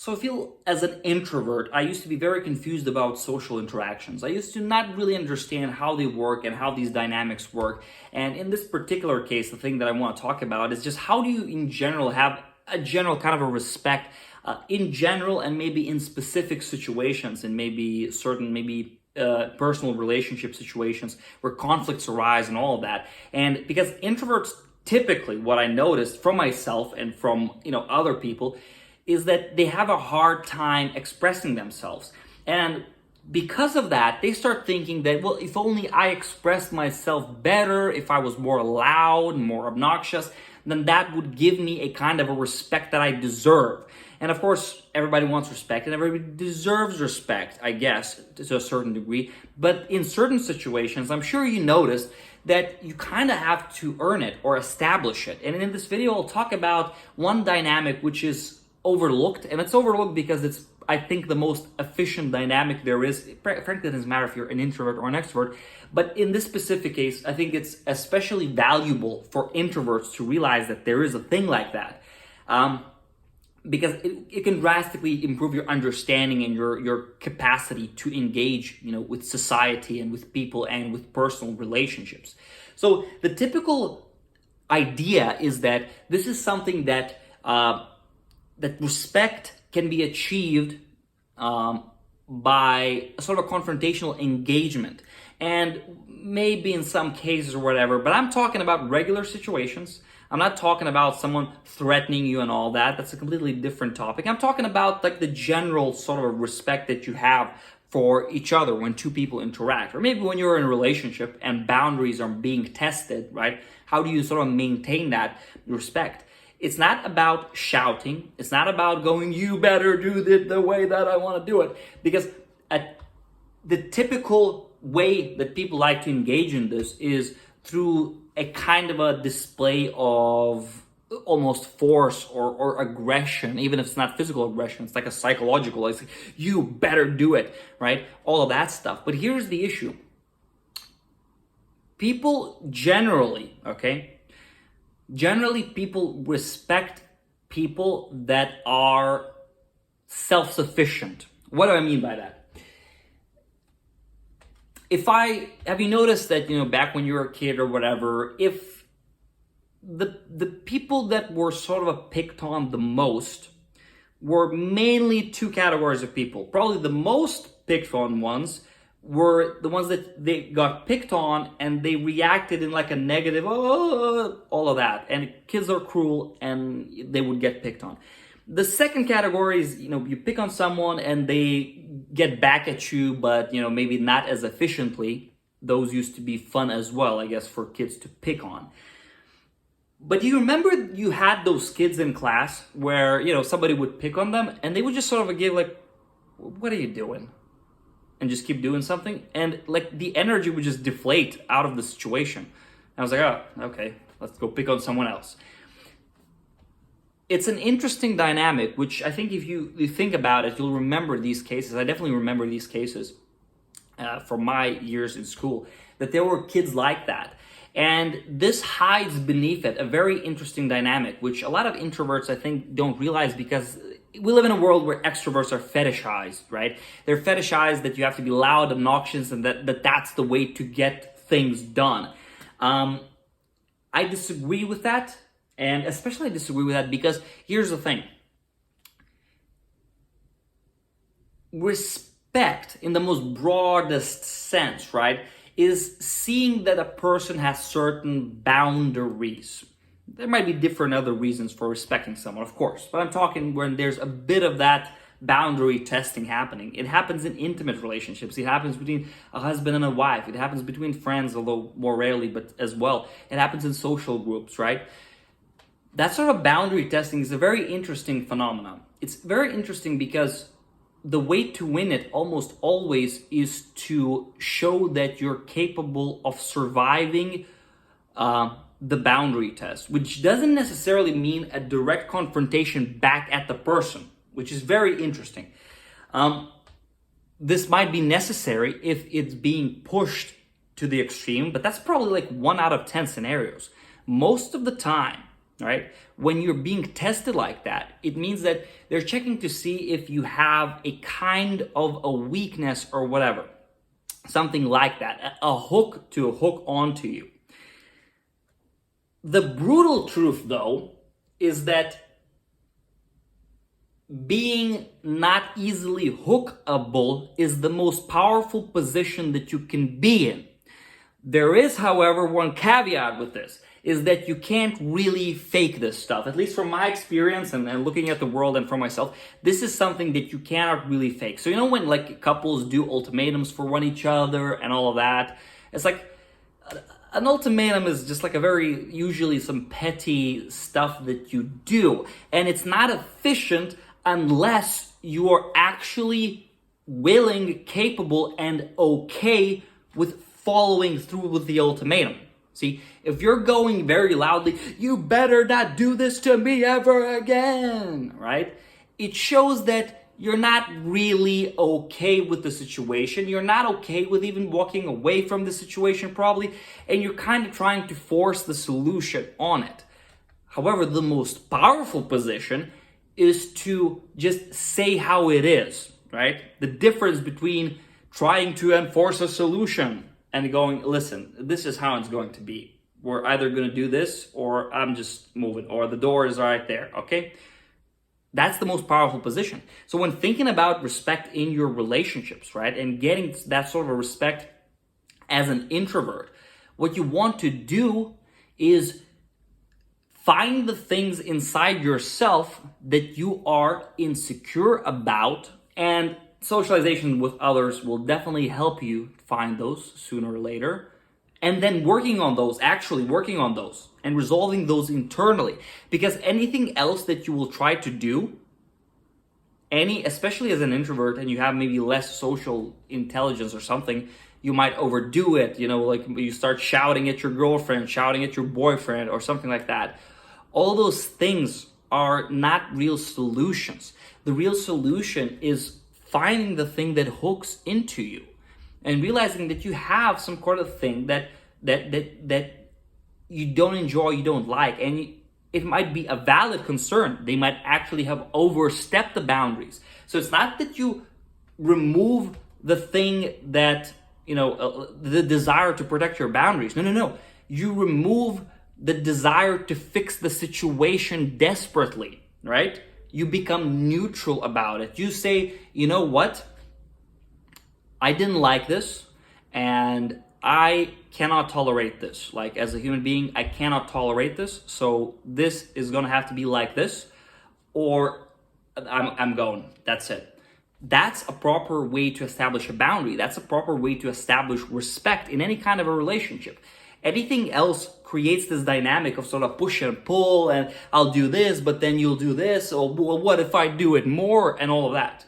So I feel as an introvert, I used to be very confused about social interactions. I used to not really understand how they work and how these dynamics work. And in this particular case, the thing that I want to talk about is just how do you in general have a general kind of a respect in general and maybe in specific situations and maybe certain personal relationship situations where conflicts arise and all of that. And because introverts typically, what I noticed from myself and from other people is that they have a hard time expressing themselves. And because of that, they start thinking that, well, if only I expressed myself better, if I was more loud, more obnoxious, then that would give me a kind of a respect that I deserve. And of course, everybody wants respect and everybody deserves respect, I guess, to a certain degree. But in certain situations, I'm sure you noticed that you kind of have to earn it or establish it. And in this video, I'll talk about one dynamic which is overlooked, and it's overlooked because it's, I think, the most efficient dynamic there is. Frankly, it doesn't matter if you're an introvert or an extrovert, but in this specific case, I think it's especially valuable for introverts to realize that there is a thing like that, because it can drastically improve your understanding and your capacity to engage, with society and with people and with personal relationships. So the typical idea is that this is something that that respect can be achieved by a sort of confrontational engagement. And maybe in some cases or whatever, but I'm talking about regular situations. I'm not talking about someone threatening you and all that. That's a completely different topic. I'm talking about like the general sort of respect that you have for each other when two people interact. Or maybe when you're in a relationship and boundaries are being tested, right? How do you sort of maintain that respect? It's not about shouting. It's not about going, you better do it the way that I want to do it. Because the typical way that people like to engage in this is through a kind of a display of almost force or aggression, even if it's not physical aggression. It's like a psychological, like, you better do it, right? All of that stuff. But here's the issue. People generally, people respect people that are self-sufficient. What do I mean by that? Have you noticed that, back when you were a kid or whatever, if the people that were sort of picked on the most were mainly two categories of people. Probably the most picked on ones were the ones that they got picked on and they reacted in like a negative, oh, all of that. And kids are cruel and they would get picked on. The second category is, you pick on someone and they get back at you, but, maybe not as efficiently. Those used to be fun as well, I guess, for kids to pick on. But do you remember you had those kids in class where, somebody would pick on them and they would just sort of give like, what are you doing? And just keep doing something, and like the energy would just deflate out of the situation. And I was like, oh, okay, let's go pick on someone else. It's an interesting dynamic, which I think if you think about it, you'll remember these cases. I definitely remember these cases from my years in school, that there were kids like that. And this hides beneath it a very interesting dynamic, which a lot of introverts, I think, don't realize, because we live in a world where extroverts are fetishized, right? They're fetishized that you have to be loud, obnoxious, and that's the way to get things done. I disagree with that, and especially I disagree with that because here's the thing. Respect, in the most broadest sense, right, is seeing that a person has certain boundaries. There might be different other reasons for respecting someone, of course, but I'm talking when there's a bit of that boundary testing happening. It happens in intimate relationships. It happens between a husband and a wife. It happens between friends, although more rarely, but as well. It happens in social groups, right? That sort of boundary testing is a very interesting phenomenon. It's very interesting because the way to win it almost always is to show that you're capable of surviving the boundary test, which doesn't necessarily mean a direct confrontation back at the person, which is very interesting. This might be necessary if it's being pushed to the extreme, but that's probably like 1 out of 10 scenarios. Most of the time, right? When you're being tested like that, it means that they're checking to see if you have a kind of a weakness or whatever. Something like that, a hook onto you. The brutal truth, though, is that being not easily hookable is the most powerful position that you can be in. There is, however, one caveat with this, is that you can't really fake this stuff. At least from my experience and looking at the world and for myself, this is something that you cannot really fake. So when like couples do ultimatums for one each other and all of that, it's like an ultimatum is just like usually some petty stuff that you do. And it's not efficient unless you are actually willing, capable, and okay with following through with the ultimatum. See, if you're going very loudly, you better not do this to me ever again, right? It shows that you're not really okay with the situation. You're not okay with even walking away from the situation probably, and you're kind of trying to force the solution on it. However, the most powerful position is to just say how it is, right? The difference between trying to enforce a solution and going, listen, this is how it's going to be. We're either going to do this or I'm just moving, or the door is right there, okay? That's the most powerful position. So when thinking about respect in your relationships, right, and getting that sort of a respect as an introvert, what you want to do is find the things inside yourself that you are insecure about, and socialization with others will definitely help you find those sooner or later. And then actually working on those and resolving those internally. Because anything else that you will try to do, especially as an introvert and you have maybe less social intelligence or something, you might overdo it, like you start shouting at your girlfriend, shouting at your boyfriend or something like that. All those things are not real solutions. The real solution is finding the thing that hooks into you and realizing that you have some kind of thing that you don't enjoy, you don't like, and it might be a valid concern. They might actually have overstepped the boundaries. So it's not that you remove the thing that, the desire to protect your boundaries. No. You remove the desire to fix the situation desperately, right? You become neutral about it. You say, you know what? I didn't like this and I cannot tolerate this. Like, as a human being, I cannot tolerate this. So this is going to have to be like this, or I'm going. That's it. That's a proper way to establish a boundary. That's a proper way to establish respect in any kind of a relationship. Anything else creates this dynamic of sort of push and pull, and I'll do this, but then you'll do this, or well, what if I do it more, and all of that.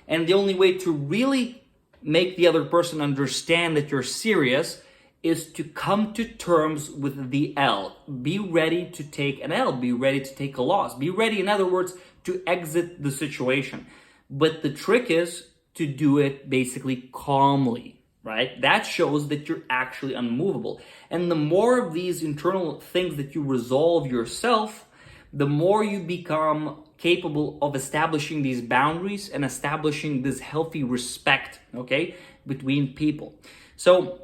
And the only way to really make the other person understand that you're serious is to come to terms with the L. Be ready to take an L. Be ready to take a loss. Be ready, in other words, to exit the situation. But the trick is to do it basically calmly, right? That shows that you're actually unmovable. And the more of these internal things that you resolve yourself, the more you become capable of establishing these boundaries and establishing this healthy respect, okay, between people. So,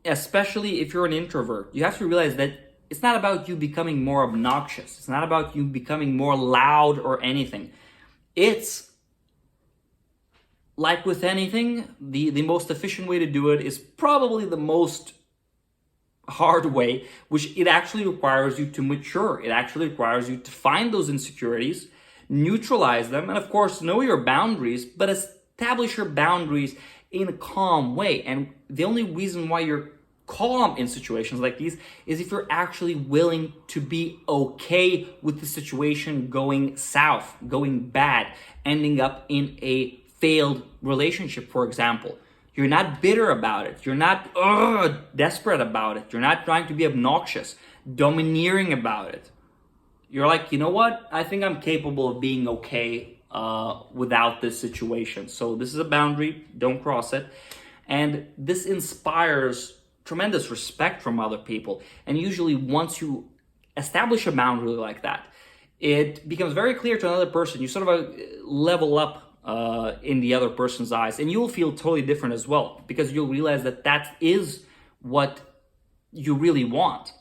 especially if you're an introvert, you have to realize that it's not about you becoming more obnoxious. It's not about you becoming more loud or anything. It's like with anything, the most efficient way to do it is probably the most hard way, which it actually requires you to mature. It actually requires you to find those insecurities, neutralize them, and of course, know your boundaries, but establish your boundaries in a calm way. And the only reason why you're calm in situations like these is if you're actually willing to be okay with the situation going south, going bad, ending up in a failed relationship, for example. You're not bitter about it. You're not desperate about it. You're not trying to be obnoxious, domineering about it. You're like, you know what? I think I'm capable of being okay without this situation. So this is a boundary. Don't cross it. And this inspires tremendous respect from other people. And usually once you establish a boundary like that, it becomes very clear to another person. You sort of level up in the other person's eyes, and you'll feel totally different as well, because you'll realize that that is what you really want.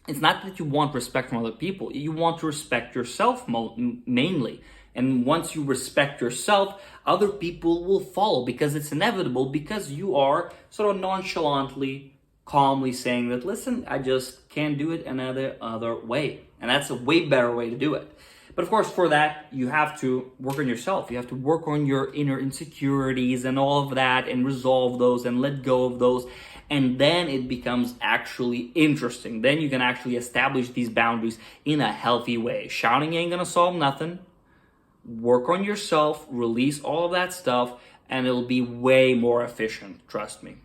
It's not that you want respect from other people. You want to respect yourself mainly. And once you respect yourself, other people will follow, because it's inevitable, because you are sort of nonchalantly, calmly saying that, listen, I just can't do it another other way. And that's a way better way to do it. But of course, for that, you have to work on yourself. You have to work on your inner insecurities and all of that, and resolve those and let go of those. And then it becomes actually interesting. Then you can actually establish these boundaries in a healthy way. Shouting ain't gonna solve nothing. Work on yourself, release all of that stuff, and it'll be way more efficient, trust me.